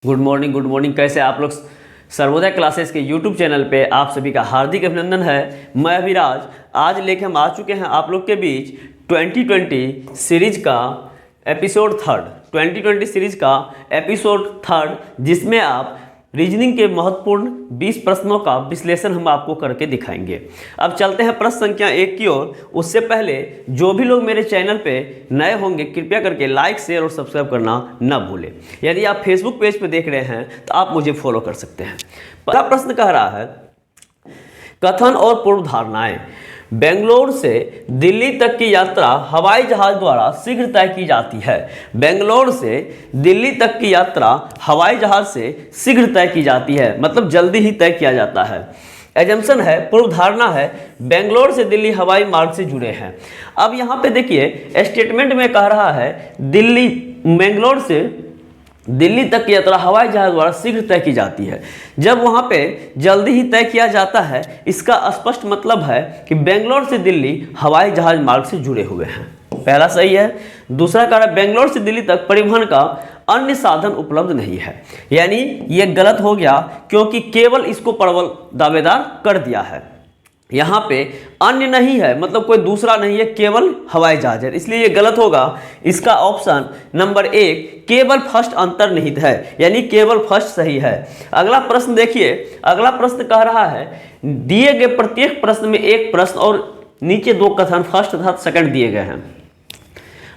Good morning. कैसे आप लोग? सर्वोदय क्लासेस के यूट्यूब चैनल पे आप सभी का हार्दिक अभिनंदन है। मैं अभिराज आज लेके हम आ चुके हैं आप लोग के बीच 2020 सीरीज का एपिसोड थर्ड, जिसमें आप रीजनिंग के महत्वपूर्ण 20 प्रश्नों का विश्लेषण हम आपको करके दिखाएंगे। अब चलते हैं प्रश्न संख्या 1 की ओर। उससे पहले जो भी लोग मेरे चैनल पे नए होंगे कृपया करके लाइक, शेयर और सब्सक्राइब करना न भूलें। यदि आप फेसबुक पेज पे देख रहे हैं तो आप मुझे फॉलो कर सकते हैं। पहला प्रश्न कह रहा है, कथन और पूर्व धारणाएं। बेंगलोर से दिल्ली तक की यात्रा हवाई जहाज द्वारा शीघ्र तय की जाती है। बेंगलोर से दिल्ली तक की यात्रा हवाई जहाज से शीघ्र तय की जाती है, मतलब जल्दी ही तय किया जाता है। एजम्पशन है, पूर्व धारणा है, बेंगलोर से दिल्ली हवाई मार्ग से जुड़े हैं। अब यहाँ पे देखिए स्टेटमेंट में कह रहा है बेंगलोर से दिल्ली तक की यात्रा हवाई जहाज द्वारा शीघ्र तय की जाती है। जब वहाँ पे जल्दी ही तय किया जाता है, इसका स्पष्ट मतलब है कि बेंगलोर से दिल्ली हवाई जहाज मार्ग से जुड़े हुए हैं। पहला सही है। दूसरा कह रहा है बेंगलोर से दिल्ली तक परिवहन का अन्य साधन उपलब्ध नहीं है, यानी ये गलत हो गया क्योंकि केवल इसको प्रबल दावेदार कर दिया है। यहाँ पे अन्य नहीं है, मतलब कोई दूसरा नहीं है, केवल हवाई जहाज है, इसलिए ये गलत होगा। इसका ऑप्शन नंबर 1 केवल फर्स्ट अंतर्निहित है, यानी केवल फर्स्ट सही है। अगला प्रश्न देखिए, अगला प्रश्न कह रहा है दिए गए प्रत्येक प्रश्न में एक प्रश्न और नीचे दो कथन फर्स्ट तथा सेकंड दिए गए हैं।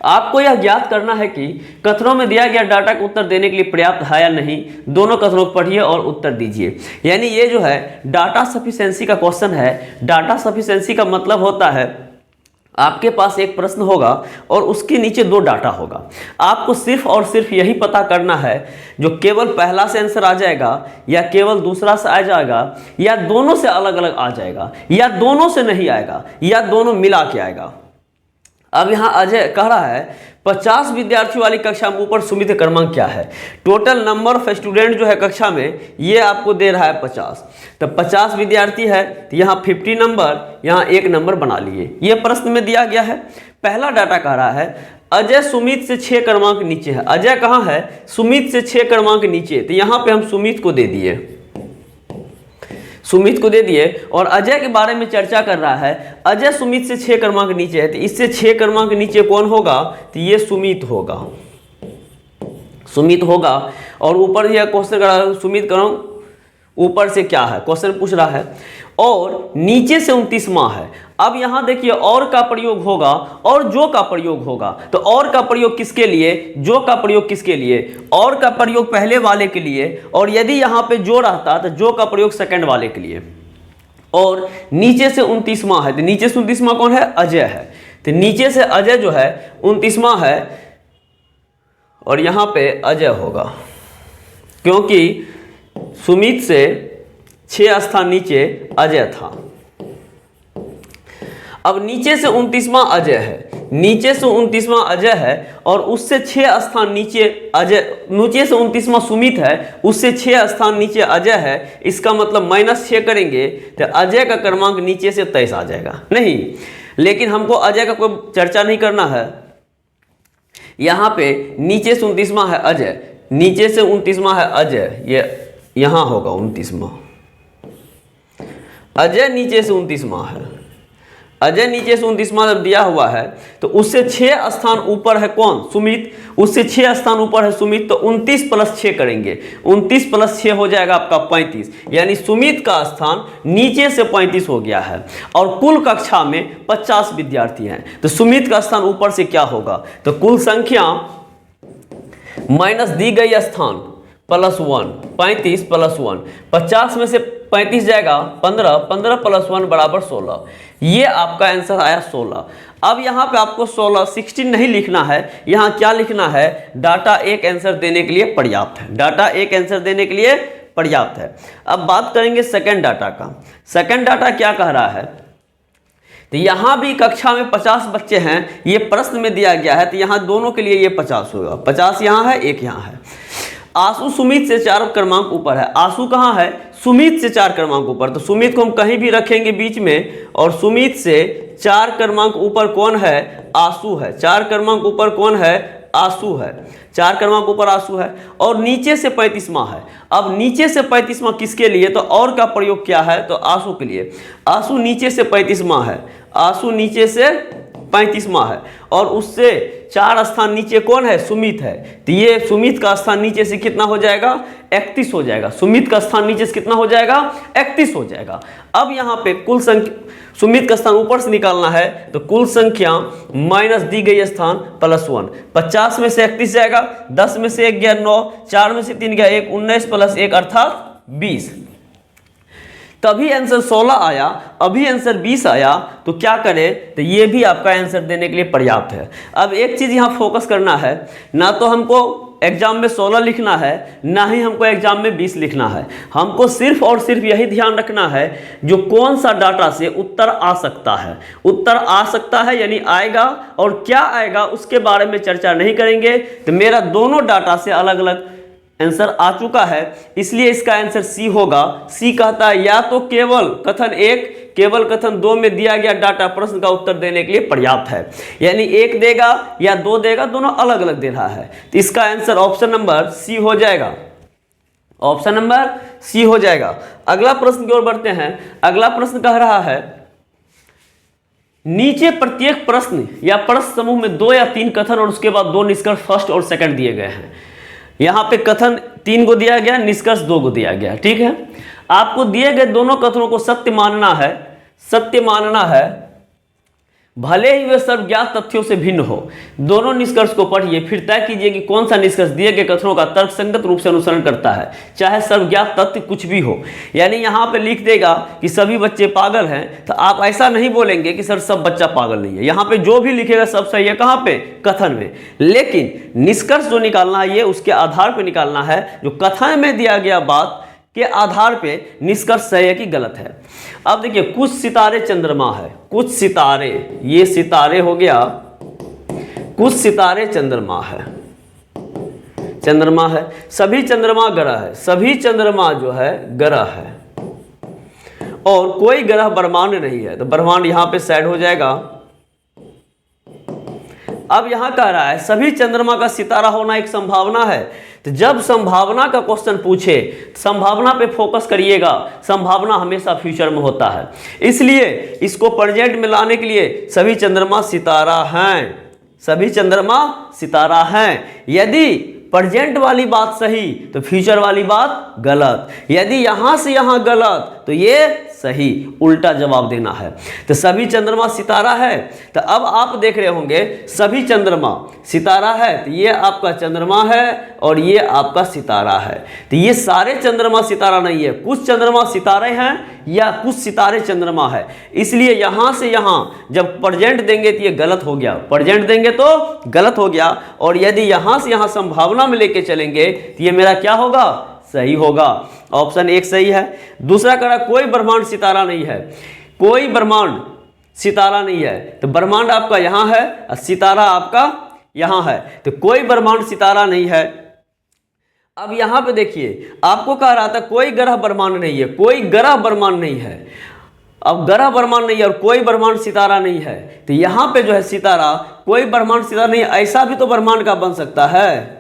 आपको यह ज्ञात करना है कि कथनों में दिया गया डाटा का उत्तर देने के लिए पर्याप्त है या नहीं। दोनों कथनों को पढ़िए और उत्तर दीजिए। यानी ये जो है डाटा सफिशिएंसी का क्वेश्चन है। डाटा सफिशिएंसी का मतलब होता है आपके पास एक प्रश्न होगा और उसके नीचे दो डाटा होगा। आपको सिर्फ और सिर्फ यही पता करना है जो केवल पहला से आंसर आ जाएगा या केवल दूसरा से आ जाएगा या दोनों से अलग अलग आ जाएगा या दोनों से नहीं आएगा या दोनों मिला के आएगा। अब यहाँ अजय कह रहा है 50 विद्यार्थियों वाली कक्षा में ऊपर सुमित क्रमांक क्या है। टोटल नंबर ऑफ स्टूडेंट जो है कक्षा में ये आपको दे रहा है 50। तो 50 विद्यार्थी है तो यहाँ 50 नंबर, यहाँ 1 नंबर बना लिए। ये प्रश्न में दिया गया है। पहला डाटा कह रहा है अजय सुमित से 6 क्रमांक नीचे है। अजय कहाँ है? सुमित से 6 क्रमांक नीचे। तो यहाँ पे हम सुमित को दे दिए, सुमित को दे दिए और अजय के बारे में चर्चा कर रहा है। अजय सुमित से 6 क्रमांक नीचे है, तो इससे 6 क्रमांक नीचे कौन होगा? तो ये सुमित होगा, सुमित होगा। और ऊपर यह क्वेश्चन कर रहा है सुमित क्रमांक ऊपर से क्या है, क्वेश्चन पूछ रहा है। और नीचे से 29वां है। अब यहां देखिए और का प्रयोग होगा और जो का प्रयोग होगा। तो और का प्रयोग किसके लिए, जो का प्रयोग किसके लिए? और का प्रयोग पहले वाले के लिए, और यदि यहां पे जो रहता तो जो का प्रयोग सेकंड वाले के लिए। और नीचे से 29वां है, तो नीचे से 29वां कौन है? अजय है। तो नीचे से अजय जो है 29वां है और यहां पे अजय होगा क्योंकि सुमित से 6 स्थान नीचे अजय था। अब नीचे से 29वां अजय है, नीचे से 29वां अजय है और उससे 6 स्थान नीचे अजय, नीचे से 29वां सुमित है, उससे 6 स्थान नीचे अजय है। इसका मतलब -6 करेंगे तो अजय का क्रमांक नीचे से 23 आ जाएगा। नहीं, लेकिन हमको अजय का कोई चर्चा नहीं करना है। यहाँ पे नीचे से 29वां है अजय, नीचे से 29वां है अजय, ये यहाँ होगा 29वां। अजय नीचे से 29वां है, अजय नीचे से 29वां जब दिया हुआ है तो उससे 6 स्थान ऊपर है कौन? सुमित। उससे 6 स्थान ऊपर है सुमित, तो 29 + 6 करेंगे। 29 + 6 हो जाएगा आपका 35, यानी सुमित का स्थान नीचे से 35 हो गया है। और कुल कक्षा में 50 विद्यार्थी हैं, तो सुमित का स्थान ऊपर से क्या होगा? तो कुल संख्या माइनस दी गई स्थान +1, 35 + 1, 50 में से 35 जाएगा 15, 15 + 1 = 16। ये आपका आंसर आया 16। अब यहाँ पे आपको 16 नहीं लिखना है, यहाँ क्या लिखना है? डाटा एक आंसर देने के लिए पर्याप्त है, डाटा एक आंसर देने के लिए पर्याप्त है। अब बात करेंगे सेकंड डाटा का। सेकंड डाटा क्या कह रहा है? तो यहाँ भी कक्षा में 50 बच्चे हैं, ये प्रश्न में दिया गया है, तो यहाँ दोनों के लिए ये 50 होगा। 50 यहाँ है, 1 यहाँ है। आशु सुमित से 4 क्रमांक ऊपर है। आशु कहाँ है? सुमित से 4 क्रमांक ऊपर। तो सुमित को हम कहीं भी रखेंगे बीच में, और सुमित से 4 क्रमांक ऊपर कौन है? आशु है। 4 क्रमांक ऊपर कौन है? आंसू है, 4 क्रमांक ऊपर आंसू है और नीचे से 35वां है। अब नीचे से 35वां किसके लिए, तो और का प्रयोग क्या है, तो आंसू के लिए। आंसू नीचे से 35वां है, आंसू नीचे से 35वां है और उससे 4 स्थान नीचे कौन है, सुमित है। तो ये सुमित का स्थान नीचे से कितना हो जाएगा, 31 हो जाएगा। सुमित का स्थान नीचे से कितना हो जाएगा, 31 हो जाएगा। अब यहाँ पे कुल संख्या, सुमित का स्थान ऊपर से निकालना है तो कुल संख्या माइनस दी गई स्थान +1। 50 में से 31 जाएगा, 10 में से 1 गया 9, 4 में से 3 गया 1, 19 + 1 अर्थात 20। तभी आंसर 16 आया, अभी आंसर 20 आया। तो क्या करें, तो ये भी आपका आंसर देने के लिए पर्याप्त है। अब एक चीज़ यहाँ फोकस करना है, ना तो हमको एग्जाम में 16 लिखना है, ना ही हमको एग्जाम में 20 लिखना है। हमको सिर्फ और सिर्फ यही ध्यान रखना है जो कौन सा डाटा से उत्तर आ सकता है। उत्तर आ सकता है यानी आएगा, और क्या आएगा उसके बारे में चर्चा नहीं करेंगे। तो मेरा दोनों डाटा से अलग अलग आंसर आ चुका है, इसलिए इसका आंसर सी होगा। सी कहता है या तो केवल कथन 1, केवल कथन 2 में दिया गया डाटा प्रश्न का उत्तर देने के लिए पर्याप्त है, यानी 1 देगा या 2 देगा, दोनों अलग अलग दे रहा है। तो इसका आंसर ऑप्शन नंबर सी हो जाएगा, ऑप्शन नंबर सी हो जाएगा। अगला प्रश्न की ओर बढ़ते हैं। अगला प्रश्न कह रहा है, नीचे प्रत्येक प्रश्न या प्रश्न समूह में 2 या 3 कथन और उसके बाद 2 निष्कर्ष फर्स्ट और सेकंड दिए गए हैं। यहाँ पे कथन 3 को दिया गया, निष्कर्ष 2 को दिया गया। ठीक है, आपको दिए गए दोनों कथनों को सत्य मानना है, सत्य मानना है, भले ही वे सब ज्ञात तथ्यों से भिन्न हो। दोनों निष्कर्ष को पढ़िए, फिर तय कीजिए कि कौन सा निष्कर्ष दिए गए कथनों का तर्कसंगत रूप से अनुसरण करता है, चाहे सर्वज्ञात तथ्य कुछ भी हो। यानी यहाँ पे लिख देगा कि सभी बच्चे पागल हैं, तो आप ऐसा नहीं बोलेंगे कि सर सब बच्चा पागल नहीं है। यहाँ पे जो भी लिखेगा सब सही है, कहाँ पे, कथन में। लेकिन निष्कर्ष जो निकालना है ये उसके आधार पर निकालना है, जो कथन में दिया गया बात के आधार पे निष्कर्ष सही है कि गलत है। अब देखिए, कुछ सितारे चंद्रमा है, कुछ सितारे, ये सितारे हो गया, कुछ सितारे चंद्रमा है, चंद्रमा है, सभी चंद्रमा ग्रह है, सभी चंद्रमा जो है ग्रह है, और कोई ग्रह ब्रह्मांड नहीं है। तो ब्रह्मांड यहां पे साइड हो जाएगा। अब यहां कह रहा है सभी चंद्रमा का सितारा होना एक संभावना है। तो जब संभावना का क्वेश्चन पूछे, संभावना पे फोकस करिएगा। संभावना हमेशा फ्यूचर में होता है, इसलिए इसको प्रेजेंट में लाने के लिए सभी चंद्रमा सितारा हैं, सभी चंद्रमा सितारा हैं। यदि प्रेजेंट वाली बात सही तो फ्यूचर वाली बात गलत, यदि यहां से यहां गलत तो ये सही, उल्टा जवाब देना है। तो सभी चंद्रमा सितारा है। तो अब आप देख रहे होंगे सभी चंद्रमा सितारा है, तो ये आपका चंद्रमा है और ये आपका सितारा है। तो ये सारे चंद्रमा सितारा नहीं है, कुछ चंद्रमा सितारे हैं या कुछ सितारे चंद्रमा है। इसलिए यहां से यहां जब प्रेजेंट देंगे तो ये गलत हो गया, प्रेजेंट देंगे तो गलत हो गया, और यदि यहां से यहां संभावना में लेके चलेंगे तो ये मेरा क्या होगा, सही होगा। ऑप्शन 1 सही है। दूसरा कह रहा कोई ब्रह्मांड सितारा नहीं है, कोई ब्रह्मांड सितारा नहीं है। तो ब्रह्मांड आपका यहां है और सितारा आपका यहां है, तो कोई ब्रह्मांड सितारा नहीं है। अब यहां पे देखिए, आपको कह रहा था कोई ग्रह ब्रह्मांड नहीं है, कोई ग्रह ब्रह्मांड नहीं है। अब ग्रह ब्रह्मांड नहीं है और कोई ब्रह्मांड सितारा नहीं है, तो यहां पे जो है सितारा, कोई ब्रह्मांड सितारा नहीं है, ऐसा भी तो ब्रह्मांड का बन सकता है,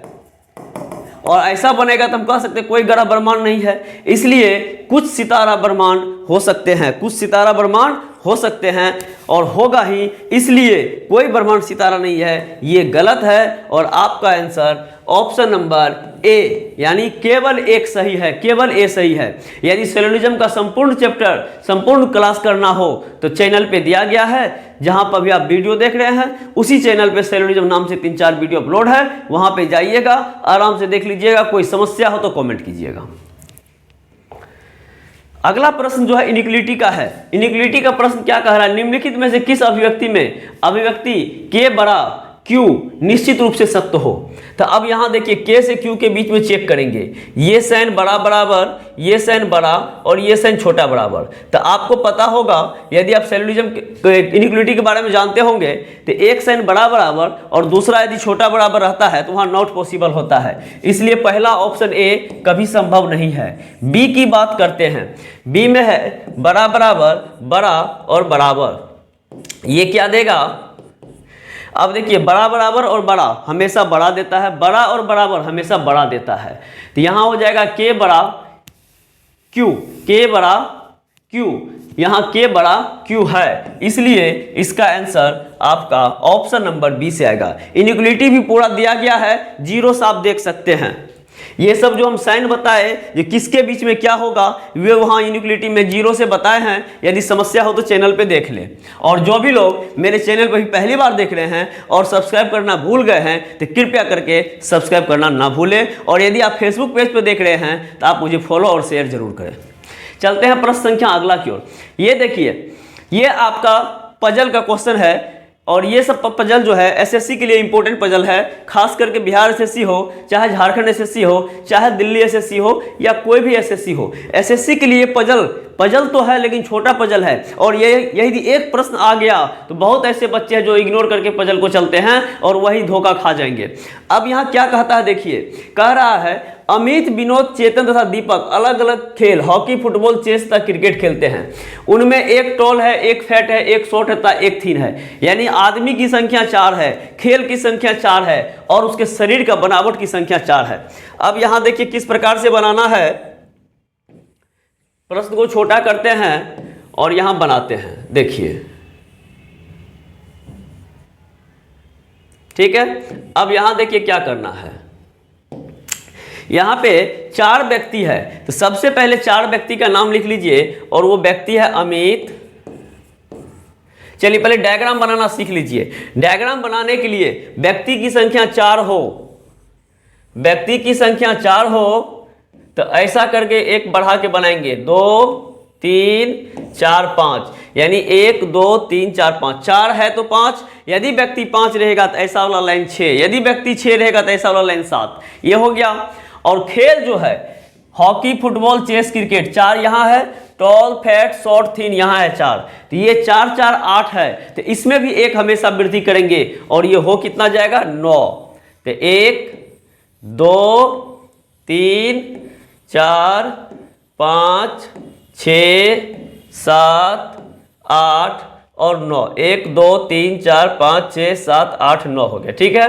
और ऐसा बनेगा तो हम कह सकते हैं कोई ग्रह ब्रह्मांड नहीं है। इसलिए कुछ सितारा ब्रह्मांड हो सकते हैं, कुछ सितारा ब्रह्मांड हो सकते हैं और होगा ही, इसलिए कोई ब्रह्मांड सितारा नहीं है, ये गलत है। और आपका आंसर ऑप्शन नंबर ए, यानी केवल 1 सही है, केवल ए सही है। यदि सेलुलरिज्म का संपूर्ण चैप्टर, संपूर्ण क्लास करना हो तो चैनल पे दिया गया है, जहां पर भी आप वीडियो देख रहे हैं उसी चैनल पे सेलुलरिज्म नाम से 3-4 वीडियो अपलोड है, वहां पे जाइएगा, आराम से देख लीजिएगा। कोई समस्या हो तो कमेंट कीजिएगा। अगला प्रश्न जो है इनइक्वालिटी का है। इनइक्वालिटी का प्रश्न क्या कह रहा है, निम्नलिखित में से किस अभिव्यक्ति में अभिव्यक्ति के बड़ा Q निश्चित रूप से सत्य हो। तो अब यहां देखिए K से Q के बीच में चेक करेंगे, ये साइन बड़ा बराबर, ये साइन बड़ा और ये साइन छोटा बराबर। तो आपको पता होगा, यदि आप सेलुलरिज्म इनइक्वालिटी के बारे में जानते होंगे, तो एक साइन बड़ा बराबर और दूसरा यदि छोटा बराबर रहता है तो वहां नॉट पॉसिबल होता है। इसलिए पहला ऑप्शन ए कभी संभव नहीं है। बी की बात करते हैं, बी में है बड़ा बराबर, बड़ा और बराबर, ये क्या देगा। अब देखिए बड़ा बराबर और बड़ा हमेशा बड़ा देता है, बड़ा और बराबर हमेशा बड़ा देता है। तो यहाँ हो जाएगा के बड़ा क्यू, के बड़ा क्यू, यहाँ के बड़ा क्यू है, इसलिए इसका आंसर आपका ऑप्शन नंबर बी से आएगा। इनइक्वलिटी भी पूरा दिया गया है, जीरो से आप देख सकते हैं। ये सब जो हम साइन बताए ये किसके बीच में क्या होगा वे वहाँ इनइक्वलिटी में जीरो से बताए हैं। यदि समस्या हो तो चैनल पे देख लें। और जो भी लोग मेरे चैनल पर पहली बार देख रहे हैं और सब्सक्राइब करना भूल गए हैं तो कृपया करके सब्सक्राइब करना ना भूलें। और यदि आप फेसबुक पेज पर देख रहे हैं तो आप मुझे फॉलो और शेयर जरूर करें। चलते हैं प्रश्न संख्या अगला की ओर। ये देखिए ये आपका पजल का क्वेश्चन है और ये सब पजल जो है एसएससी के लिए इंपॉर्टेंट पजल है। खास करके बिहार एसएससी हो, चाहे झारखंड एसएससी हो, चाहे दिल्ली एसएससी हो या कोई भी एसएससी हो, एसएससी के लिए पजल तो है लेकिन छोटा पजल है। और ये यदि एक प्रश्न आ गया तो बहुत ऐसे बच्चे हैं जो इग्नोर करके पजल को चलते हैं और वही धोखा खा जाएंगे। अब यहाँ क्या कहता है देखिए, कह रहा है अमित, विनोद, चेतन तथा दीपक अलग अलग खेल हॉकी, फुटबॉल, चेस तथा क्रिकेट खेलते हैं। उनमें एक टॉल है, एक फैट है, एक शॉर्ट है तथा एक थीन है। यानी आदमी की संख्या 4 है, खेल की संख्या 4 है और उसके शरीर का बनावट की संख्या 4 है। अब यहाँ देखिए किस प्रकार से बनाना है। प्रश्न को छोटा करते हैं और यहां बनाते हैं, देखिए ठीक है। अब यहां देखिए क्या करना है। यहां पे 4 व्यक्ति है तो सबसे पहले 4 व्यक्ति का नाम लिख लीजिए और वो व्यक्ति है अमित। चलिए पहले डायग्राम बनाना सीख लीजिए। डायग्राम बनाने के लिए व्यक्ति की संख्या 4 हो, व्यक्ति की संख्या 4 हो तो ऐसा करके एक बढ़ा के बनाएंगे 2 3 4 5, यानी 1 2 3 4 5। 4 है तो 5, यदि व्यक्ति 5 रहेगा तो ऐसा वाला लाइन 6, यदि व्यक्ति 6 रहेगा तो ऐसा वाला लाइन 7। ये हो गया। और खेल जो है हॉकी, फुटबॉल, चेस, क्रिकेट 4 यहाँ है, टॉल, फैट, शॉर्ट, थीन यहाँ है 4। तो ये 4 4 8 है तो इसमें भी एक हमेशा वृद्धि करेंगे और ये हो कितना जाएगा 9। तो 1 2 3 4 5 6 7 8 और 9, 1 2 3 4 5 6 7 8 9 हो गया। ठीक है।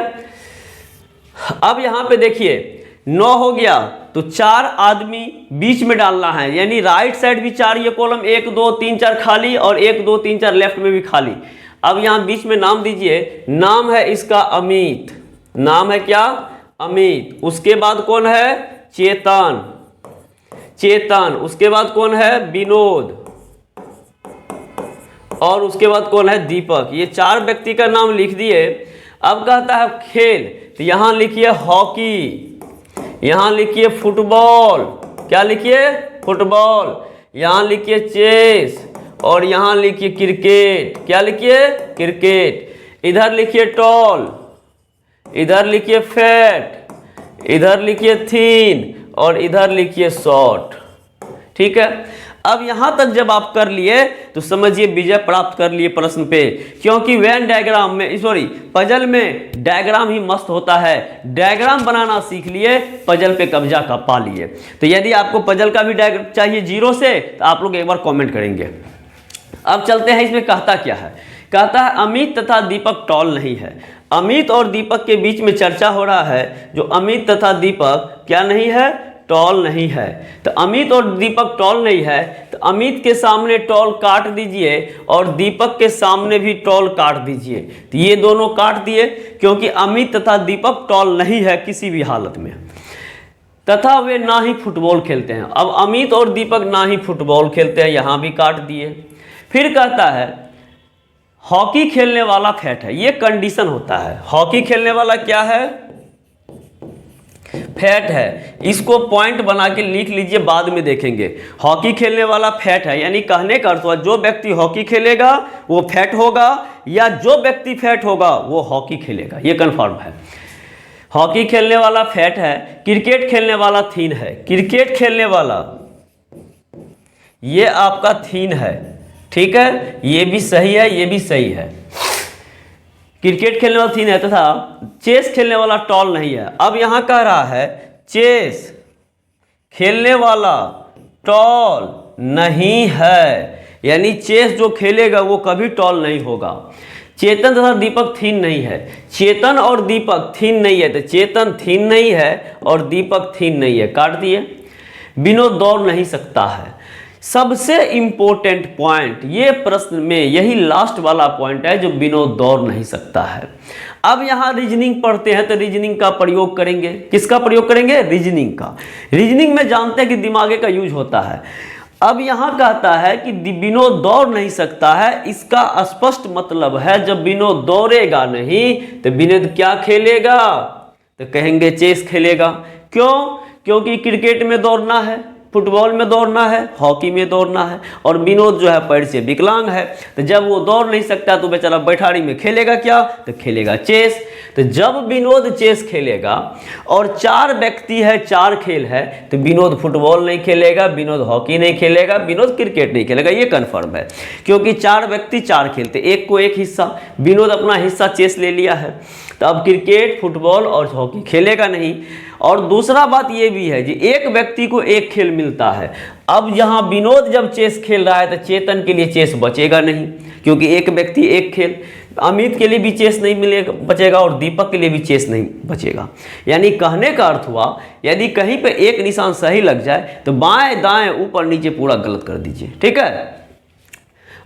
अब यहां पे देखिए 9 हो गया तो 4 आदमी बीच में डालना है, यानी राइट साइड भी 4 ये कॉलम 1 2 3 4 खाली और 1 2 3 4 लेफ्ट में भी खाली। अब यहां बीच में नाम दीजिए, नाम है इसका अमित, नाम है क्या अमित। उसके बाद कौन है चेतन, चेतन। उसके बाद कौन है विनोद और उसके बाद कौन है दीपक। ये 4 व्यक्ति का नाम लिख दिए। अब कहता है खेल तो यहां लिखिए हॉकी, यहां लिखिए फुटबॉल, क्या लिखिए फुटबॉल, यहां लिखिए चेस और यहां लिखिए क्रिकेट, क्या लिखिए क्रिकेट। इधर लिखिए टॉल, इधर लिखिए फैट, इधर लिखिए थीन और इधर लिखिए शॉर्ट। ठीक है। अब यहां तक जब आप कर लिए तो समझिए विजय प्राप्त कर लिए प्रश्न पे, क्योंकि वेन डायग्राम में पजल में डायग्राम ही मस्त होता है। डायग्राम बनाना सीख लिए, पजल पे कब्जा का पा लिए। तो यदि आपको पजल का भी डायग्राम चाहिए जीरो से तो आप लोग एक बार कमेंट करेंगे। अब चलते हैं इसमें कहता क्या है। कहता है अमित तथा दीपक टॉल नहीं है। अमित और दीपक के बीच में चर्चा हो रहा है, जो अमित तथा दीपक क्या नहीं है टॉल नहीं है। तो अमित और दीपक टॉल नहीं है तो अमित के सामने टॉल काट दीजिए और दीपक के सामने भी टॉल काट दीजिए। तो ये दोनों काट दिए क्योंकि अमित तथा दीपक टॉल नहीं है किसी भी हालत में, तथा वे ना ही फुटबॉल खेलते हैं। अब अमित और दीपक ना ही फुटबॉल खेलते हैं, यहां भी काट दिए। फिर कहता है हॉकी खेलने वाला फैट है। ये कंडीशन होता है, हॉकी खेलने वाला क्या है फैट है। इसको पॉइंट बना के लिख लीजिए, बाद में देखेंगे। हॉकी खेलने वाला फैट है, यानी कहने का अर्थ हुआ जो व्यक्ति हॉकी खेलेगा वो फैट होगा या जो व्यक्ति फैट होगा वो हॉकी खेलेगा, ये कंफर्म है। हॉकी खेलने वाला फैट है, क्रिकेट खेलने वाला थीन है। क्रिकेट खेलने वाला ये आपका थीन है, ठीक है, ये भी सही है, ये भी सही है। क्रिकेट खेलने वाला थीन है तथा चेस खेलने वाला टॉल नहीं है। अब यहां कह रहा है चेस खेलने वाला टॉल नहीं है, यानी चेस जो खेलेगा वो कभी टॉल नहीं होगा। चेतन तथा दीपक थीन नहीं है। चेतन और दीपक थीन नहीं है, तो चेतन थीन नहीं है और दीपक थीन नहीं है, काट दिए। विनोद दौड़ नहीं सकता है। सबसे इंपॉर्टेंट पॉइंट ये प्रश्न में यही लास्ट वाला पॉइंट है, जो विनोद दौड़ नहीं सकता है। अब यहाँ रीजनिंग पढ़ते हैं तो रीजनिंग का प्रयोग करेंगे। किसका प्रयोग करेंगे? रीजनिंग का। रीजनिंग में जानते हैं कि दिमागे का यूज होता है। अब यहाँ कहता है कि विनोद दौड़ नहीं सकता है, इसका स्पष्ट मतलब है जब विनोद दौड़ेगा नहीं तो विनोद क्या खेलेगा? तो कहेंगे चेस खेलेगा। क्यों? क्योंकि क्रिकेट में दौड़ना है, फुटबॉल में दौड़ना है, हॉकी में दौड़ना है, और विनोद जो है पैर से विकलांग है, तो जब वो दौड़ नहीं सकता तो बेचारा बैठाड़ी में खेलेगा क्या? तो खेलेगा चेस। तो जब विनोद चेस खेलेगा और 4 व्यक्ति है, 4 खेल है, तो विनोद फुटबॉल नहीं खेलेगा, विनोद हॉकी नहीं खेलेगा, विनोद क्रिकेट नहीं खेलेगा, ये कन्फर्म है। क्योंकि 4 व्यक्ति 4 खेलते, एक को एक हिस्सा, विनोद अपना हिस्सा चेस ले लिया है, तो अब क्रिकेट, फुटबॉल और हॉकी खेलेगा नहीं। और दूसरा बात ये भी है जी, एक व्यक्ति को एक खेल मिलता है। अब यहाँ विनोद जब चेस खेल रहा है तो चेतन के लिए चेस बचेगा नहीं, क्योंकि एक व्यक्ति एक खेल। अमित के लिए भी चेस नहीं मिलेगा, बचेगा, और दीपक के लिए भी चेस नहीं बचेगा। यानी कहने का अर्थ हुआ, यदि कहीं पे एक निशान सही लग जाए तो बाएं दाएं ऊपर नीचे पूरा गलत कर दीजिए, ठीक है।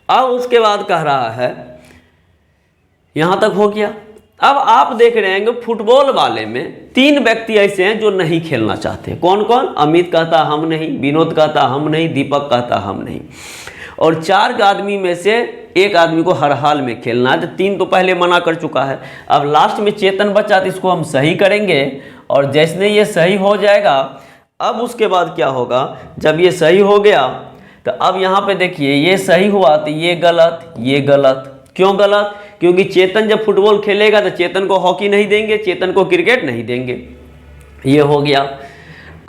अब उसके बाद कह रहा है, यहां तक हो गया। अब आप देख रहे हैं कि फुटबॉल वाले में 3 व्यक्ति ऐसे हैं जो नहीं खेलना चाहते। कौन कौन? अमित कहता हम नहीं, विनोद कहता हम नहीं, दीपक कहता हम नहीं, और 4 आदमी में से एक आदमी को हर हाल में खेलना है। तो 3 तो पहले मना कर चुका है। अब लास्ट में चेतन बचा, तो इसको हम सही करेंगे, और जैसे ये सही हो जाएगा, अब उसके बाद क्या होगा? जब ये सही हो गया तो अब यहाँ पे देखिए, ये सही हुआ तो ये गलत, ये गलत। क्यों गलत? क्योंकि चेतन जब फुटबॉल खेलेगा तो चेतन को हॉकी नहीं देंगे, चेतन को क्रिकेट नहीं देंगे, ये हो गया।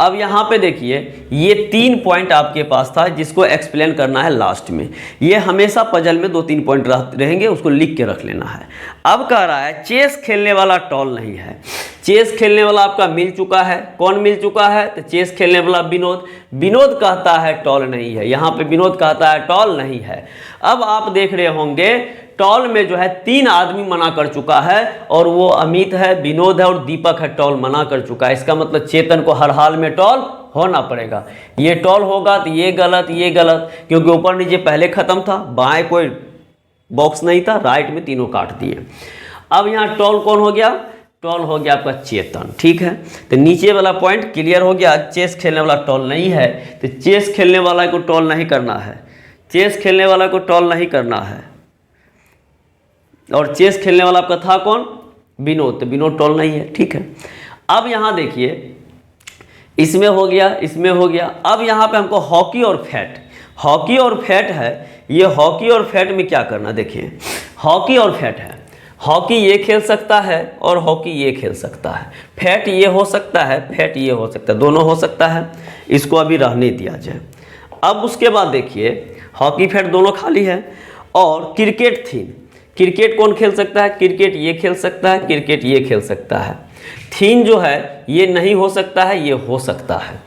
अब यहाँ पे देखिए, ये 3 पॉइंट आपके पास था जिसको एक्सप्लेन करना है लास्ट में। ये हमेशा पजल में 2-3 पॉइंट रहेंगे, उसको लिख के रख लेना है। अब कह रहा है चेस खेलने वाला टॉल नहीं है। चेस खेलने वाला आपका मिल चुका है। कौन मिल चुका है? तो चेस खेलने वाला विनोद। विनोद कहता है टॉल नहीं है, यहाँ पे विनोद कहता है टॉल नहीं है। अब आप देख रहे होंगे टॉल में जो है 3 आदमी मना कर चुका है, और वो अमित है, विनोद है और दीपक है, टॉल मना कर चुका है। इसका मतलब चेतन को हर हाल में टॉल होना पड़ेगा। ये टॉल होगा तो ये गलत, ये गलत, क्योंकि ऊपर नीचे पहले खत्म था, बाएं कोई बॉक्स नहीं था, राइट में तीनों काट दिए। अब यहाँ टॉल कौन हो गया? टॉल हो गया आपका चेतन, ठीक है। तो नीचे वाला पॉइंट क्लियर हो गया। चेस खेलने वाला टॉल नहीं है, तो चेस खेलने वाला को टॉल नहीं करना है, चेस खेलने वाला को टॉल नहीं करना है। और चेस खेलने वाला आपका था कौन? विनोद, तो विनोद टॉल नहीं है, ठीक है। अब यहाँ देखिए, इसमें हो गया, इसमें हो गया। अब यहाँ पे हमको हॉकी और फैट, हॉकी और फैट है। ये हॉकी और फैट में क्या करना, देखिए हॉकी और फैट है। हॉकी ये खेल सकता है और हॉकी ये खेल सकता है। फैट ये हो सकता है, फैट ये हो सकता है, दोनों हो सकता है। इसको अभी रहने दिया जाए। अब उसके बाद देखिए, हॉकी फैट दोनों खाली है। और क्रिकेट थीन, क्रिकेट कौन खेल सकता है? क्रिकेट ये खेल सकता है, क्रिकेट ये खेल सकता है। थीन जो है ये नहीं हो सकता है, ये हो सकता है।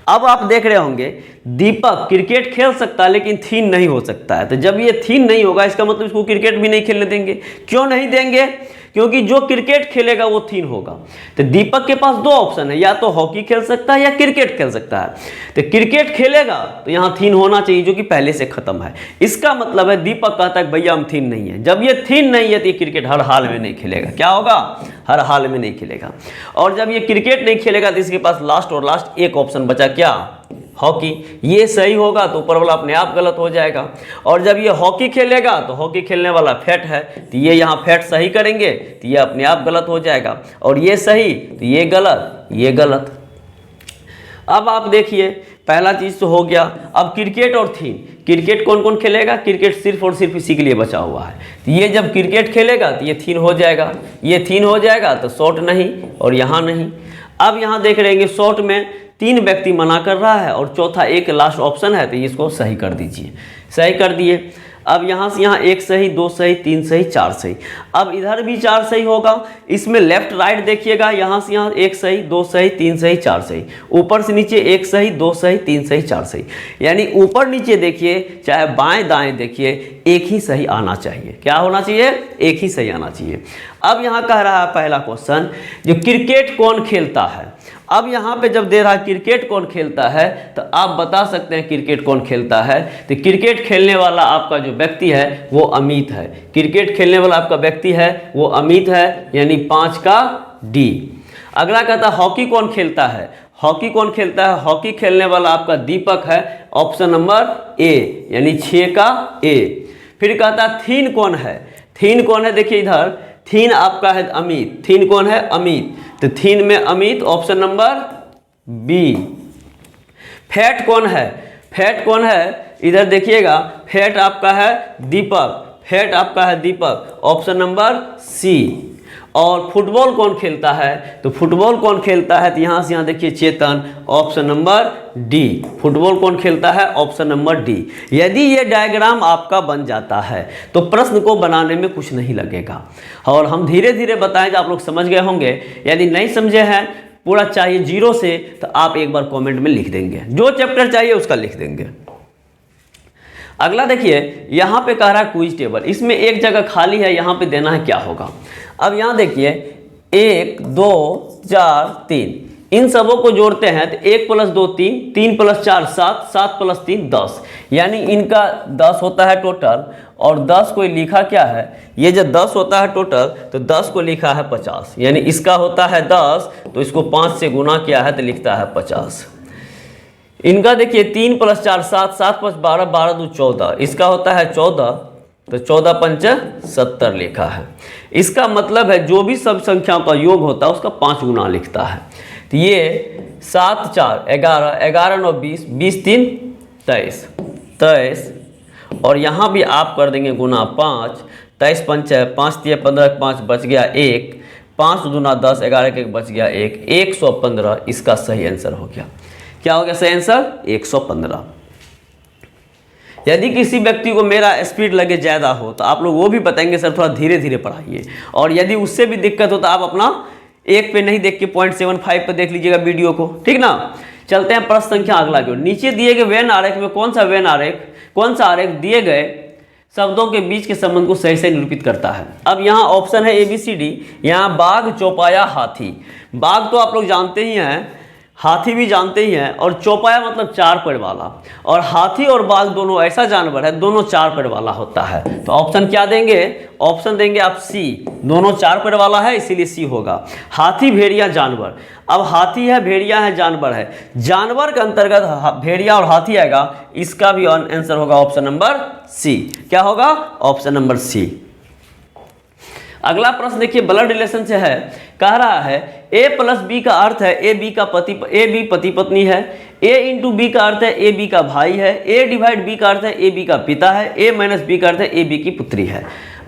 अब आप देख रहे होंगे दीपक क्रिकेट खेल सकता है लेकिन थीन नहीं हो सकता है। तो जब ये थीन नहीं होगा, इसका मतलब इसको क्रिकेट भी नहीं खेलने देंगे। क्यों नहीं देंगे? क्योंकि जो क्रिकेट खेलेगा वो थीन होगा। तो दीपक के पास 2 ऑप्शन है, या तो हॉकी खेल सकता है या क्रिकेट खेल सकता है। तो क्रिकेट खेलेगा तो यहाँ थीन होना चाहिए, जो कि पहले से खत्म है। इसका मतलब है दीपक कहता है भैया हम थीन नहीं है। जब ये थीन नहीं है तो ये क्रिकेट हर हाल में नहीं खेलेगा। क्या होगा? हर हाल में नहीं खेलेगा। और जब ये क्रिकेट नहीं खेलेगा तो इसके पास लास्ट और लास्ट एक ऑप्शन बचा, क्या? हॉकी। ये सही होगा तो ऊपर वाला अपने आप गलत हो जाएगा। और जब ये हॉकी खेलेगा तो हॉकी खेलने वाला फैट है, तो ये यहाँ फैट सही करेंगे तो ये अपने आप गलत हो जाएगा। और ये सही तो ये गलत, ये गलत। अब आप देखिए, पहला चीज़ तो हो गया। अब क्रिकेट और थीन, क्रिकेट कौन कौन खेलेगा? क्रिकेट सिर्फ और सिर्फ इसी के लिए बचा हुआ है। तो ये जब क्रिकेट खेलेगा तो ये थीन हो जाएगा, ये थीन हो जाएगा तो शॉर्ट नहीं और यहाँ नहीं। अब यहाँ देख रहे हैं शॉर्ट में 3 व्यक्ति मना कर रहा है और चौथा एक लास्ट ऑप्शन है, तो इसको सही कर दीजिए। सही कर दिए। अब यहाँ से यहाँ 1 सही, 2 सही, 3 सही, 4 सही। अब इधर भी 4 सही होगा। इसमें लेफ्ट राइट देखिएगा, यहाँ से यहाँ 1 सही, 2 सही, 3 सही, 4 सही। ऊपर से नीचे 1 सही, 2 सही, 3 सही, 4 सही। यानी ऊपर नीचे देखिए चाहे बाएं दाएं देखिए, एक ही सही आना चाहिए। क्या होना चाहिए? एक ही सही आना चाहिए। अब यहाँ कह रहा है पहला क्वेश्चन, जो क्रिकेट कौन खेलता है। अब यहाँ पे जब दे रहा है क्रिकेट कौन खेलता है, तो आप बता सकते हैं क्रिकेट कौन खेलता है। तो क्रिकेट खेलने वाला आपका जो व्यक्ति है वो अमित है। क्रिकेट खेलने वाला आपका व्यक्ति है वो अमित है, यानी 5 का डी। अगला कहता है हॉकी कौन खेलता है। हॉकी कौन खेलता है? हॉकी खेलने वाला आपका दीपक है, ऑप्शन नंबर ए, यानी 6 का ए। फिर कहता है थीन कौन है। थीन कौन है? देखिए इधर थीन आपका है अमित। थीन कौन है? अमित। तो थीन में Amit, option number B. Fat कौन है? फैट कौन है? इधर देखिएगा फैट आपका है दीपक। फैट आपका है दीपक, ऑप्शन नंबर सी। और फुटबॉल कौन खेलता है? तो फुटबॉल कौन खेलता है? तो यहाँ से यहाँ देखिए चेतन, ऑप्शन नंबर डी। फुटबॉल कौन खेलता है? Option number D. यदि ये डायग्राम आपका बन जाता है तो प्रश्न को बनाने में कुछ नहीं लगेगा, और हम धीरे धीरे बताएंगे, आप लोग समझ गए होंगे। यदि नहीं समझे हैं, पूरा चाहिए 0 से, तो आप एक बार कमेंट में लिख देंगे, जो चैप्टर चाहिए उसका लिख देंगे। अगला देखिए यहाँ पे कह रहा है क्विज टेबल। इसमें एक जगह खाली है, यहाँ पे देना है क्या होगा। अब यहाँ देखिए 1 2 4 3, इन सबों को जोड़ते हैं तो 1 + 2 3, 3 + 4 7, 7 + 3 10, यानी इनका 10 होता है टोटल। और 10 को लिखा क्या है? ये जब 10 होता है टोटल तो 10 को लिखा है 50, यानी इसका होता है 10 तो इसको 5 से गुना किया है तो लिखता है 50। इनका देखिए 3 + 4 7, 7 + 5 12, 12 × 2 14, इसका होता है 14, तो 14 × 5 70 लिखा है। इसका मतलब है जो भी सब संख्याओं का योग होता है उसका 5 गुना लिखता है। तो ये 7 4 11, 11 9 20, 20 3 23, 23, और यहाँ भी आप कर देंगे गुना 5, 23 5 5 3 15, 5 बच गया 1, 5 दूना 10, 11 1 बच गया 1, 115 इसका सही आंसर हो गया। क्या हो गया सही आंसर? 115। यदि किसी व्यक्ति को मेरा स्पीड लगे ज़्यादा हो तो आप लोग वो भी बताएंगे सर थोड़ा धीरे धीरे पढ़ाइए, और यदि उससे भी दिक्कत हो तो आप अपना 1 पे नहीं देख के 0.75 पे देख लीजिएगा वीडियो को, ठीक ना। चलते हैं प्रश्न संख्या अगला की ओर। नीचे दिए गए वेन आरेख में कौन सा आरेख दिए गए शब्दों के बीच के संबंध को सही से निरूपित करता है। अब यहाँ ऑप्शन है ABCD। यहाँ बाघ, चौपाया, हाथी। बाघ तो आप लोग जानते ही हैं, हाथी भी जानते ही हैं, और चौपाया मतलब 4 पैर वाला। और हाथी और बाघ दोनों ऐसा जानवर है, दोनों 4 पैर वाला होता है। तो ऑप्शन क्या देंगे? ऑप्शन देंगे आप सी, दोनों 4 पैर वाला है इसीलिए सी होगा। हाथी, भेड़िया, जानवर। अब हाथी है, भेड़िया है, जानवर है। जानवर के अंतर्गत भेड़िया और हाथी आएगा, इसका भी आंसर होगा ऑप्शन नंबर सी। क्या होगा? Option number C. अगला प्रश्न देखिए ब्लड रिलेशन से है। कह रहा है A + B का अर्थ है ए बी पति पत्नी है। A × B का अर्थ है ए बी का भाई है। A/ B का अर्थ है ए बी का पिता है। A - B का अर्थ है ए बी की पुत्री है।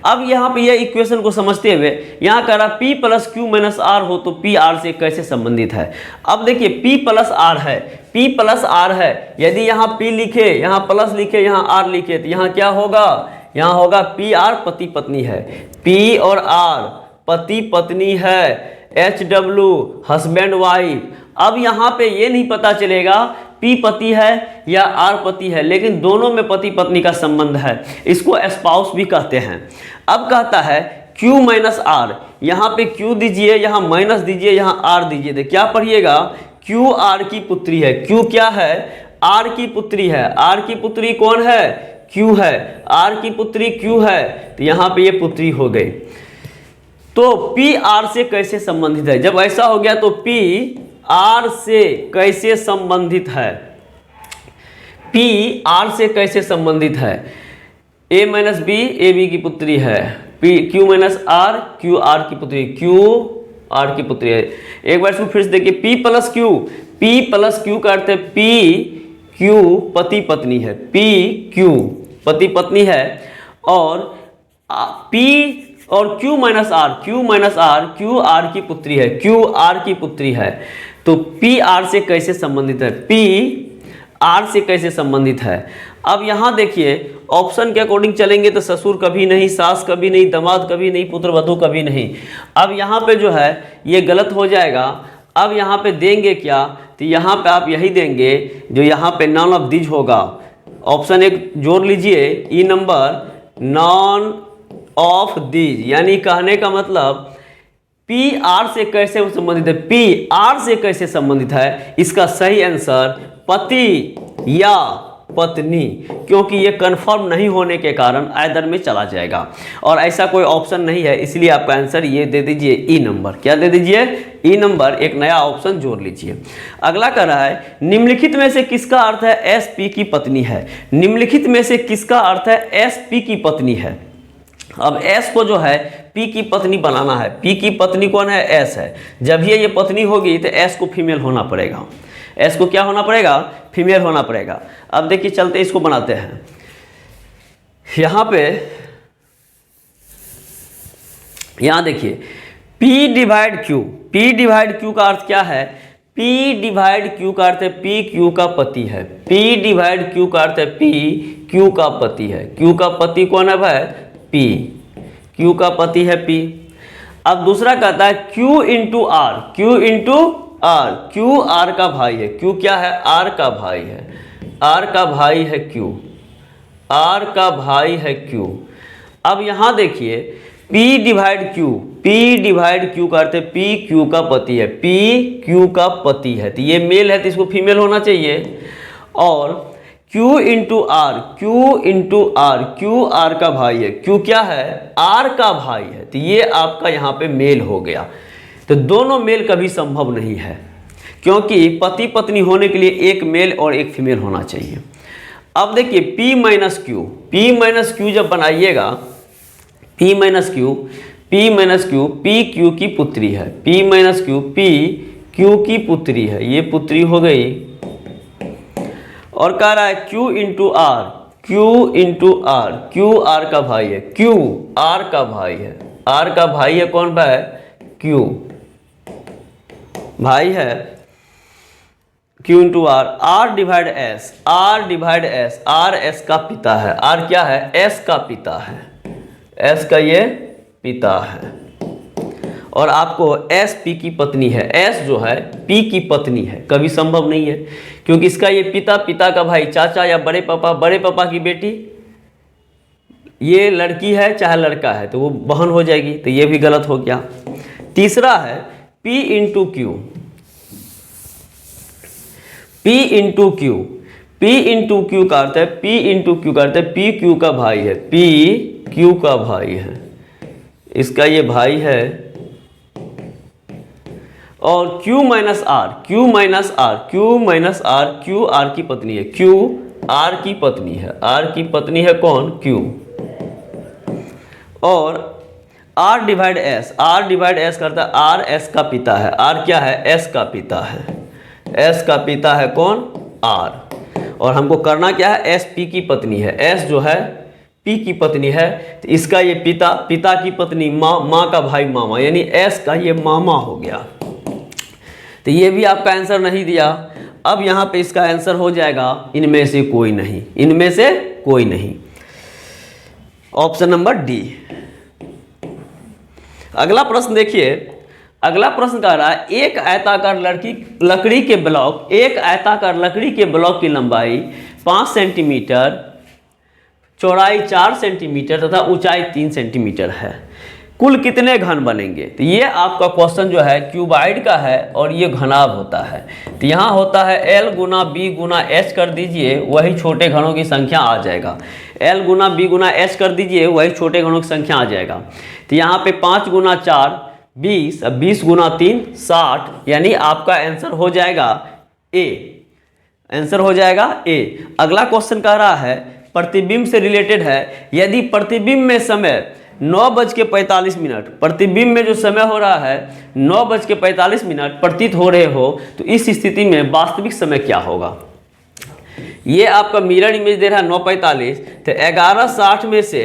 अब यहाँ पे यह इक्वेशन को समझते हुए यहाँ कह रहा P + Q - R हो तो P R से कैसे संबंधित है। अब देखिए P + R है, P + R है। यदि यहाँ P लिखे, यहाँ प्लस लिखे, यहाँ R लिखे तो यहाँ क्या होगा? यहाँ होगा P R पति पत्नी है। P और R पति पत्नी है, HW हस्बैंड वाइफ। अब यहाँ पे ये नहीं पता चलेगा P पति है या R पति है, लेकिन दोनों में पति पत्नी का संबंध है, इसको स्पाउस भी कहते हैं। अब कहता है Q - R, यहाँ पे Q दीजिए, यहाँ माइनस दीजिए, यहाँ R दीजिए, तो क्या पढ़िएगा? Q R की पुत्री है। Q क्या है? R की पुत्री है। R की पुत्री कौन है? Q है। R की पुत्री Q है, तो यहाँ पे ये पुत्री हो गई। तो P R से कैसे संबंधित है? जब ऐसा हो गया तो P R से कैसे संबंधित है? P R से कैसे संबंधित है? A - B A B की पुत्री है। Q - R Q R की पुत्री, Q R की पुत्री है। एक बार इसको फिर से देखिए, P + Q का अर्थ है P Q पति पत्नी है। P Q पति पत्नी है, और P और Q - R Q R की पुत्री है। Q R की पुत्री है, तो P R से कैसे संबंधित है? P आर से कैसे संबंधित है। अब यहाँ देखिए ऑप्शन के अकॉर्डिंग चलेंगे तो ससुर कभी नहीं, सास कभी नहीं, दामाद कभी नहीं, पुत्रवधू कभी नहीं। अब यहाँ पे जो है ये गलत हो जाएगा। अब यहाँ पे देंगे क्या, तो यहाँ पे आप यही देंगे जो यहाँ पे नॉन ऑफ दीज होगा। ऑप्शन एक जोड़ लीजिए, ई नंबर नॉन ऑफ दीज, यानी कहने का मतलब पी आर से कैसे संबंधित है, पी आर से कैसे संबंधित है। इसका सही आंसर पति या पत्नी, क्योंकि ये कंफर्म नहीं होने के कारण आइदर में चला जाएगा और ऐसा कोई ऑप्शन नहीं है, इसलिए आपका आंसर ये दे दीजिए ई नंबर। क्या दे दीजिए, ई नंबर, एक नया ऑप्शन जोड़ लीजिए। अगला कह रहा है निम्नलिखित में से किसका अर्थ है एस पी की पत्नी है। निम्नलिखित में से किसका अर्थ है एस पी की पत्नी है। अब एस को जो है पी की पत्नी बनाना है। पी की पत्नी कौन है, एस है। जब ये पत्नी होगी तो एस को फीमेल होना पड़ेगा। एस को क्या होना पड़ेगा, फीमेल होना पड़ेगा। अब देखिए चलते इसको बनाते हैं। यहाँ पे यहाँ देखिए P divide Q, P divide Q का अर्थ क्या है, P डिवाइड Q का अर्थ है P Q का पति है। P डिवाइड Q का अर्थ है P Q का पति है। Q का पति कौन है भाई, P, Q का पति है P। अब दूसरा कहता है Q into R, Q into R, Q R का भाई है। Q क्या है, R का भाई है। R का भाई है Q, R का भाई है Q। अब यहाँ देखिए P divide Q, P divide Q का अर्थ है P Q का पति है। P Q का पति है, तो ये मेल है तो इसको फीमेल होना चाहिए। और Q into R, Q into R, Q R का भाई है। Q क्या है, R का भाई है, तो ये आपका यहाँ पे मेल हो गया। तो दोनों मेल कभी संभव नहीं है, क्योंकि पति पत्नी होने के लिए एक मेल और एक फीमेल होना चाहिए। अब देखिए P minus Q, P minus Q जब बनाइएगा, P minus Q, P minus Q, P Q की पुत्री है। P minus Q, P Q की पुत्री है, ये पुत्री हो गई। और कह रहा है Q into R, Q into R, Q R का भाई है। Q R का भाई है। R का भाई है कौन भाई, Q भाई है। Q into R, R divide S, R divide S, R S का पिता है। R क्या है, S का पिता है, S का ये पिता है। और आपको S P की पत्नी है। S जो है P की पत्नी है, कभी संभव नहीं है, क्योंकि इसका ये पिता, पिता का भाई, चाचा या बड़े पापा की बेटी, ये लड़की है चाहे लड़का है तो वो बहन हो जाएगी, तो ये भी गलत हो गया। तीसरा है P into Q, P into Q, P into Q का अर्थ है, P इंटू Q का अर्थ है P Q का भाई है। P Q का भाई है, इसका ये भाई है। और Q minus R, Q minus R, Q minus R, Q R की पत्नी है। Q R की पत्नी है। R की पत्नी है कौन, Q। और R divide S, R divide S करता है R S का पिता है। R क्या है, S का पिता है। S का पिता है कौन, R। और हमको करना क्या है, S P की पत्नी है। S जो है P की पत्नी है, तो इसका ये पिता, पिता की पत्नी माँ, माँ का भाई मामा, यानी S का ये मामा हो गया। तो ये भी आपका आंसर नहीं दिया। अब यहाँ पे इसका आंसर हो जाएगा इनमें से कोई नहीं, इनमें से कोई नहीं, ऑप्शन नंबर डी। अगला प्रश्न देखिए। अगला प्रश्न कह रहा है एक आयताकार लकड़ी के ब्लॉक, एक आयताकार लकड़ी के ब्लॉक की लंबाई 5 सेंटीमीटर, चौड़ाई 4 सेंटीमीटर तथा ऊंचाई 3 सेंटीमीटर है, कुल कितने घन बनेंगे। तो ये आपका क्वेश्चन जो है क्यूबाइड का है और ये घनाभ होता है। तो यहाँ होता है L गुना B गुना H कर दीजिए, वही छोटे घनों की संख्या आ जाएगा। L गुना B गुना H कर दीजिए, वही छोटे घनों की संख्या आ जाएगा। तो यहाँ पे 5 गुना 4 20, अब 20 गुना 3 60, यानी आपका आंसर हो जाएगा A। आंसर हो जाएगा A। अगला क्वेश्चन कह रहा है प्रतिबिंब से रिलेटेड है, यदि प्रतिबिंब में समय 9:45, प्रतिबिंब में जो समय हो रहा है 9:45 प्रतीत हो रहे हो, तो इस स्थिति में वास्तविक समय क्या होगा। ये आपका मिरर इमेज दे रहा है 9:45, तो 11:60 में से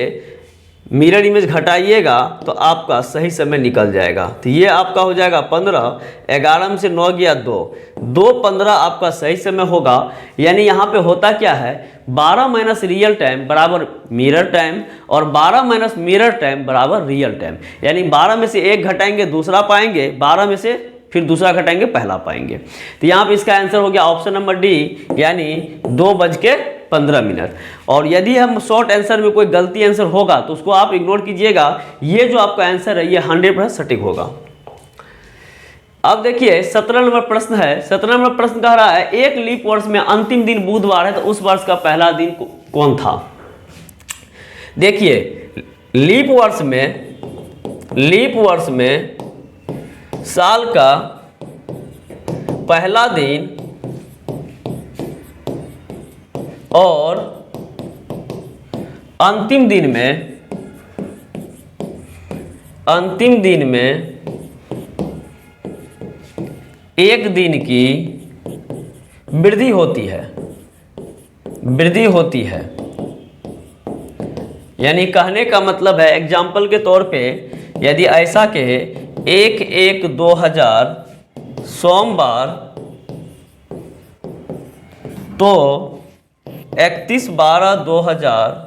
मिरर इमेज घटाइएगा तो आपका सही समय निकल जाएगा। तो ये आपका हो जाएगा 15, 11 में से 9 गया 2, 2:15 आपका सही समय होगा। यानी यहाँ पे होता क्या है, 12 माइनस रियल टाइम बराबर मिरर टाइम और 12 माइनस मिरर टाइम बराबर रियल टाइम। यानी 12 में से एक घटाएंगे दूसरा पाएंगे, 12 में से फिर दूसरा घटाएंगे पहला पाएंगे। तो यहाँ पे इसका आंसर हो गया ऑप्शन नंबर डी, यानी 2:15। और यदि हम शॉर्ट आंसर में कोई गलती आंसर होगा तो उसको आप इग्नोर कीजिएगा। ये जो आपका आंसर है ये 100% सटीक होगा। अब देखिए 17 नंबर प्रश्न है। 17 नंबर प्रश्न कह रहा है एक लीप वर्ष में अंतिम दिन बुधवार है तो उस वर्ष का पहला दिन कौन था। देखिए लीप वर्ष में साल का पहला दिन और अंतिम दिन में एक दिन की वृद्धि होती है। यानी कहने का मतलब है, एग्जाम्पल के तौर पे यदि ऐसा कहे 1/1/2000 सोमवार तो 31/12/2000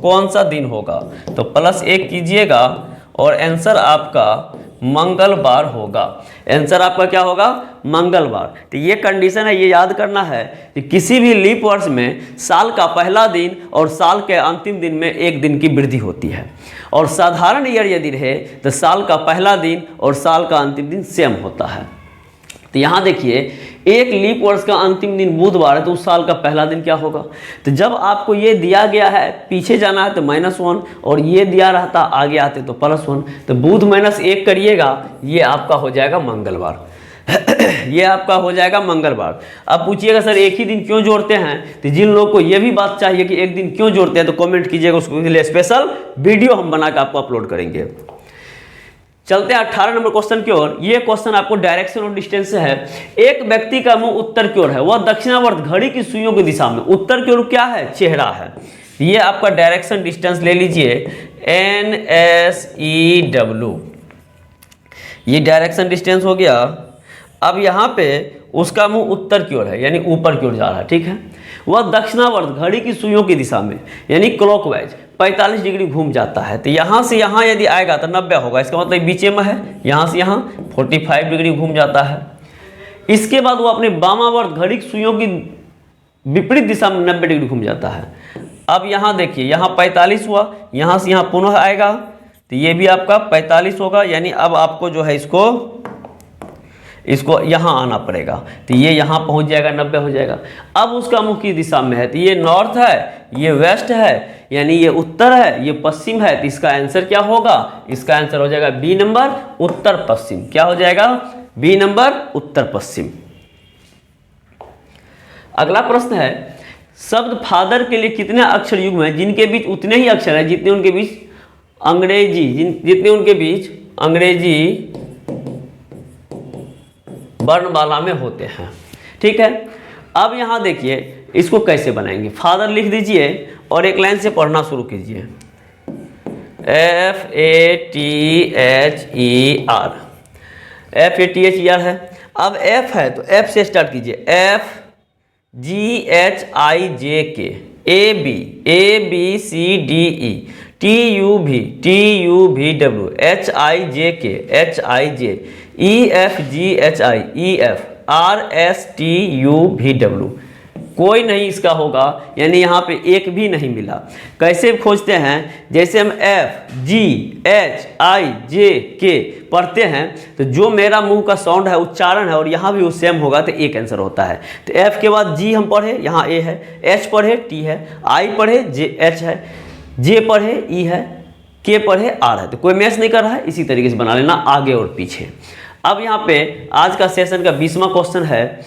कौन सा दिन होगा। तो +1 कीजिएगा और आंसर आपका मंगलवार होगा। आंसर आपका क्या होगा, मंगलवार। तो ये कंडीशन है, ये याद करना है कि किसी भी लीप वर्ष में साल का पहला दिन और साल के अंतिम दिन में एक दिन की वृद्धि होती है। और साधारण ईयर यदि रहे तो साल का पहला दिन और साल का अंतिम दिन सेम होता है। तो यहाँ देखिए एक लीप वर्ष का अंतिम दिन बुधवार है तो उस साल का पहला दिन क्या होगा। तो जब आपको ये दिया गया है पीछे जाना है तो -1 और ये दिया रहता आगे आते तो +1, तो बुध -1 करिएगा, ये आपका हो जाएगा मंगलवार। ये आपका हो जाएगा मंगलवार। अब पूछिएगा सर एक ही दिन क्यों जोड़ते हैं, तो जिन लोगों को ये भी बात चाहिए कि एक दिन क्यों जोड़ते हैं तो कमेंट कीजिएगा, उसके लिए स्पेशल वीडियो हम बना के आपको अपलोड करेंगे। चलते हैं 18 नंबर क्वेश्चन की ओर। ये क्वेश्चन आपको डायरेक्शन और डिस्टेंस से है। एक व्यक्ति का मुंह उत्तर की ओर है, वह दक्षिणावर्त घड़ी की सुइयों की दिशा में, उत्तर की ओर क्या है, चेहरा है। ये आपका डायरेक्शन डिस्टेंस ले लीजिए NSEW, ये डायरेक्शन डिस्टेंस हो गया। अब यहाँ पे उसका मुंह उत्तर की ओर है यानी ऊपर की ओर जा रहा है, ठीक है। वह दक्षिणावर्त घड़ी की सुइयों की दिशा में यानी क्लॉकवाइज 45 डिग्री घूम जाता है। तो यहाँ से यहाँ यदि आएगा तो 90 होगा, इसका मतलब बीचे में है। यहाँ से यहाँ 45 डिग्री घूम जाता है। इसके बाद वो अपने वामावर्त घड़ी की सुइयों की विपरीत दिशा में 90 डिग्री घूम जाता है। अब यहाँ देखिए यहाँ 45 हुआ, यहाँ से यहाँ पुनः आएगा तो ये भी आपका 45 होगा। यानी अब आपको जो है इसको यहाँ आना पड़ेगा, तो ये यहाँ पहुँच जाएगा, 90 हो जाएगा। अब उसका मुख किस दिशा में है, तो ये नॉर्थ है, ये वेस्ट है, यानी ये उत्तर है, ये पश्चिम है। तो इसका आंसर क्या होगा, इसका आंसर हो जाएगा बी नंबर उत्तर पश्चिम। क्या हो जाएगा, बी नंबर उत्तर पश्चिम। अगला प्रश्न है शब्द फादर के लिए कितने अक्षर युग्म हैं जिनके बीच उतने ही अक्षर हैं जितने उनके बीच अंग्रेजी वर्णमाला में होते हैं, ठीक है। अब यहाँ देखिए इसको कैसे बनाएंगे। फादर लिख दीजिए और एक लाइन से पढ़ना शुरू कीजिए, FATHER, FATHER है। अब F है तो F से स्टार्ट कीजिए, FGHIJK, ABCDE, TUVW, HIJK, EFGHI, RSTUVW। कोई नहीं इसका होगा, यानी यहाँ पे एक भी नहीं मिला। कैसे खोजते हैं, जैसे हम FGHIJK पढ़ते हैं तो जो मेरा मुंह का साउंड है, उच्चारण है, और यहाँ भी वो सेम होगा तो एक आंसर होता है। तो F के बाद G हम पढ़े, यहाँ A है, H पढ़े T है, I पढ़े H है, J पढ़े E है, K पढ़े R है। तो कोई मैच नहीं कर रहा है, इसी तरीके से बना लेना आगे और पीछे। अब यहाँ पे आज का सेशन का 20वां क्वेश्चन है।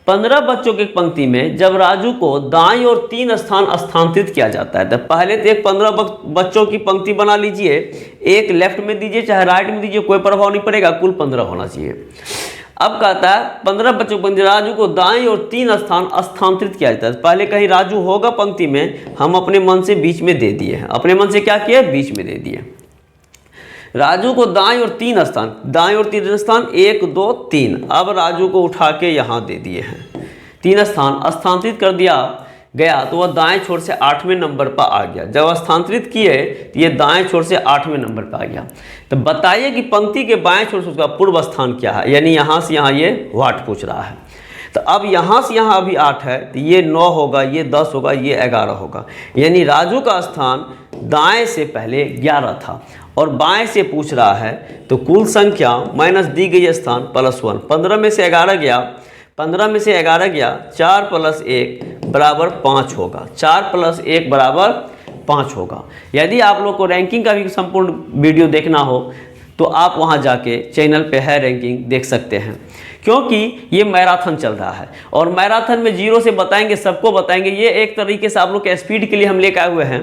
15 बच्चों की पंक्ति में जब राजू को दाईं ओर 3 स्थान स्थानांतरित किया जाता है, तो पहले तो एक 15 बच्चों की पंक्ति बना लीजिए, एक लेफ्ट में दीजिए चाहे राइट में दीजिए, कोई प्रभाव नहीं पड़ेगा, कुल 15 होना चाहिए। अब कहता है 15 बच्चों की पंक्ति, राजू को दाएं और 3 स्थान स्थानांतरित किया जाता है। पहले कहीं राजू होगा पंक्ति में, हम अपने मन से बीच में दे दिए हैं। अपने मन से क्या किया, बीच में दे दिए। राजू को दाएं और 3 स्थान, दाएं और 3 स्थान 1 2 3। अब राजू को उठा के यहाँ दे दिए हैं। 3 स्थान स्थानांतरित कर दिया गया तो वह दाएं छोर से 8वें नंबर पर आ गया। जब स्थानांतरित किए तो ये दाएं छोर से 8वें नंबर पर आ गया। तो बताइए कि पंक्ति के बाएं छोर से उसका पूर्व स्थान क्या है, यानी यहाँ से यहाँ ये 8 पूछ रहा है। तो अब यहाँ से यहाँ अभी 8 है, तो ये 9 होगा, ये 10 होगा, ये 11 होगा। यानी राजू का स्थान दाएं से पहले 11 था और बाएं से पूछ रहा है, तो कुल संख्या माइनस दी गई स्थान +1। 15 में से 11 गया, 15 में से 11 गया, 4 + 1 बराबर 5 होगा। 4 + 1 बराबर 5 होगा। यदि आप लोग को रैंकिंग का भी संपूर्ण वीडियो देखना हो तो आप वहां जाके चैनल पे है रैंकिंग देख सकते हैं, क्योंकि ये मैराथन चल रहा है और मैराथन में 0 से बताएंगे, सबको बताएंगे। ये एक तरीके से आप लोग के स्पीड के लिए हम लेकर आए हुए हैं।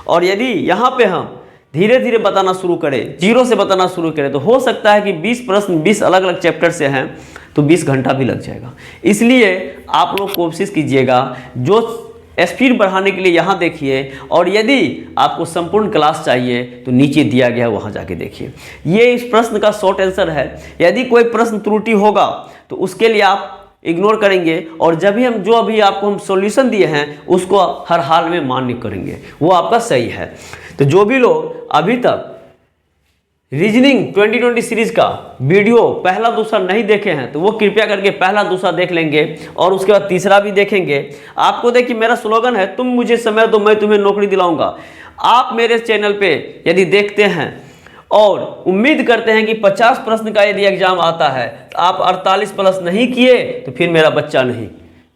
और यदि यहाँ पे हम धीरे धीरे बताना शुरू करें, 0 से बताना शुरू करें, तो हो सकता है कि 20 प्रश्न 20 अलग अलग चैप्टर से हैं तो 20 घंटा भी लग जाएगा। इसलिए आप लोग कोशिश कीजिएगा, जो स्पीड बढ़ाने के लिए यहाँ देखिए, और यदि आपको संपूर्ण क्लास चाहिए तो नीचे दिया गया है वहाँ जाके देखिए। ये इस प्रश्न का शॉर्ट आंसर है। यदि कोई प्रश्न त्रुटि होगा तो उसके लिए आप इग्नोर करेंगे, और जब भी हम जो अभी आपको हम सॉल्यूशन दिए हैं उसको हर हाल में मान्य करेंगे, वो आपका सही है। तो जो भी लोग अभी तक रीजनिंग 2020 सीरीज का वीडियो पहला दूसरा नहीं देखे हैं तो वो कृपया करके पहला दूसरा देख लेंगे और उसके बाद तीसरा भी देखेंगे। आपको देखिए, मेरा स्लोगन है, तुम मुझे समय दो मैं तुम्हें नौकरी दिलाऊंगा। आप मेरे चैनल पे यदि देखते हैं और उम्मीद करते हैं कि 50 प्रश्न का यदि एग्जाम आता है तो आप 48 प्लस नहीं किए तो फिर मेरा बच्चा नहीं,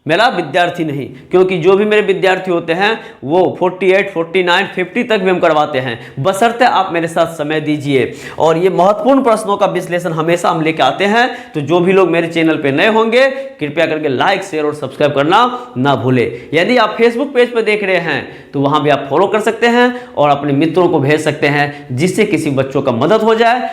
मेरा विद्यार्थी नहीं। क्योंकि जो भी मेरे विद्यार्थी होते हैं वो 48, 49, 50 तक भी हम करवाते हैं, बशर्ते आप मेरे साथ समय दीजिए। और ये महत्वपूर्ण प्रश्नों का विश्लेषण हमेशा हम लेके आते हैं। तो जो भी लोग मेरे चैनल पे नए होंगे कृपया करके लाइक, शेयर और सब्सक्राइब करना ना भूले। यदि आप फेसबुक पेज पर देख रहे हैं तो वहाँ भी आप फॉलो कर सकते हैं और अपने मित्रों को भेज सकते हैं, जिससे किसी बच्चों का मदद हो जाए